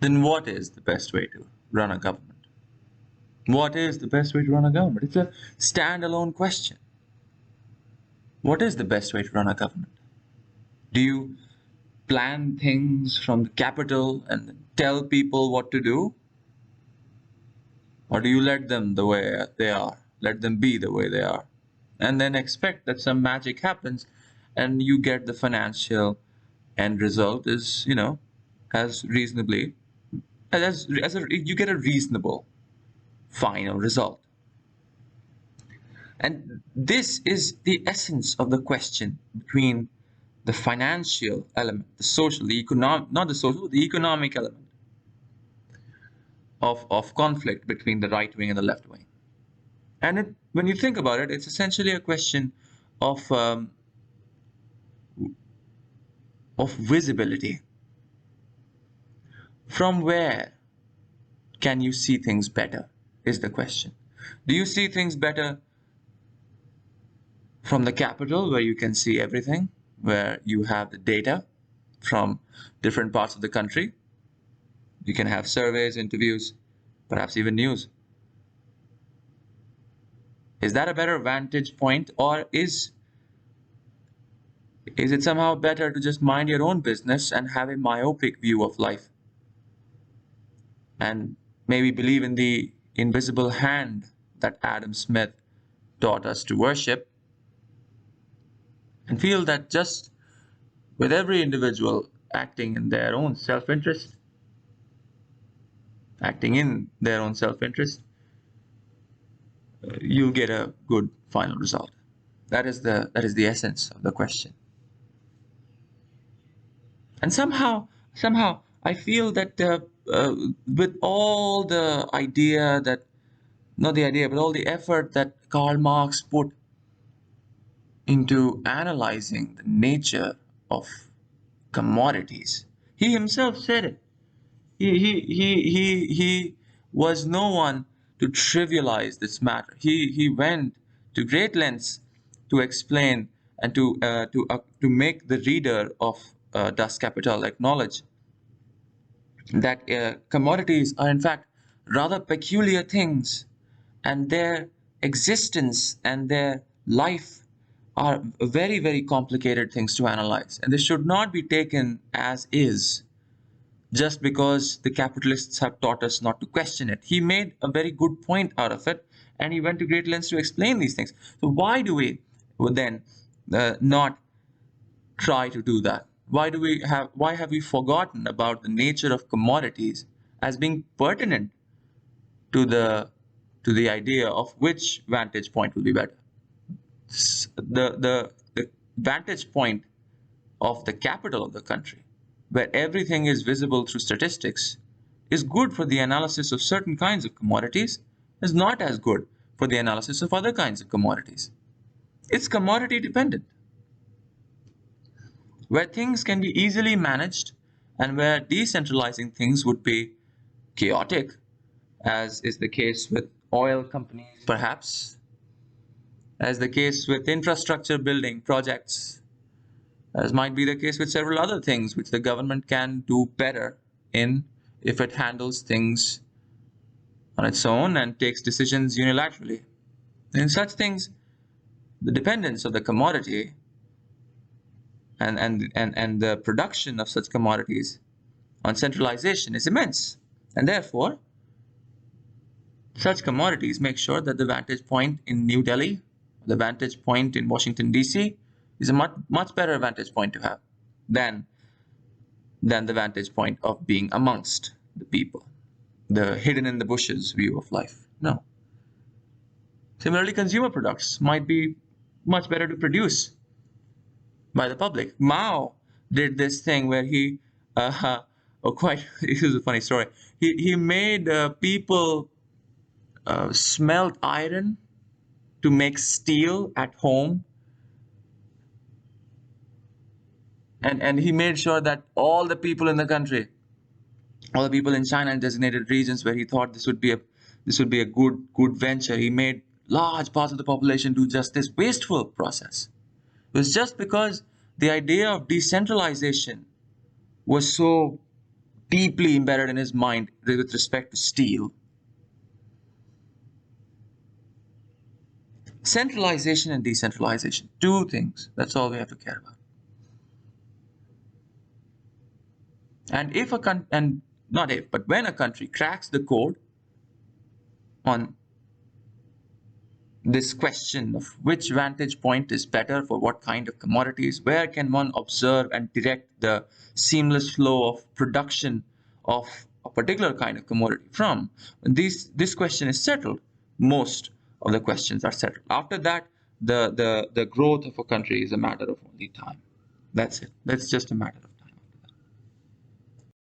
then what is the best way to run a government? What is the best way to run a government? It's a standalone question. What is the best way to run a government? Do you plan things from the capital and tell people what to do? Or do you let them the way they are? Let them be the way they are. And then expect that some magic happens and you get the financial end result is, as reasonably, you get a reasonable final result. And this is the essence of the question between the financial element, the social, the economic, not the social, the economic element of conflict between the right wing and the left wing. And when you think about it, it's essentially a question of visibility. From where can you see things better is the question. Do you see things better from the capital, where you can see everything, where you have the data from different parts of the country? You can have surveys, interviews, perhaps even news. Is that a better vantage point, or is it somehow better to just mind your own business and have a myopic view of life? And maybe believe in the invisible hand that Adam Smith taught us to worship, and feel that just with every individual acting in their own self-interest, you'll get a good final result. That is the essence of the question. And somehow, I feel that with all the idea that, not the idea, but all the effort that Karl Marx put into analyzing the nature of commodities, he himself said it. He was no one to trivialize this matter. He went to great lengths to explain and to make the reader of Das Kapital acknowledge that commodities are in fact rather peculiar things, and their existence and their life are very, very complicated things to analyze, and they should not be taken as is just because the capitalists have taught us not to question it. He made a very good point out of it, and he went to great lengths to explain these things. So why do we then not try to do that? Why have we forgotten about the nature of commodities as being pertinent to the idea of which vantage point will be better? The vantage point of the capital of the country, where everything is visible through statistics, is good for the analysis of certain kinds of commodities, is not as good for the analysis of other kinds of commodities. It's commodity dependent. Where things can be easily managed and where decentralizing things would be chaotic, as is the case with oil companies, perhaps, as the case with infrastructure building projects, as might be the case with several other things which the government can do better in if it handles things on its own and takes decisions unilaterally. In such things, the dependence of the commodity and the production of such commodities on centralization is immense. And therefore, such commodities make sure that the vantage point in New Delhi, the vantage point in Washington, D.C., is a much better vantage point to have than the vantage point of being amongst the people, the hidden in the bushes view of life. No. Similarly, consumer products might be much better to produce by the public. Mao did this thing where he, this is a funny story. He made people smelt iron to make steel at home. And he made sure that all the people in the country, all the people in China in designated regions where he thought this would be a good venture, he made large parts of the population do just this wasteful process. It was just because the idea of decentralization was so deeply embedded in his mind with respect to steel. Centralization and decentralization, two things. That's all we have to care about. And if a and not if, but when a country cracks the code on this question of which vantage point is better for what kind of commodities, where can one observe and direct the seamless flow of production of a particular kind of commodity from, this question is settled, most of the questions are settled. After that, the growth of a country is a matter of only time. That's it. That's just a matter of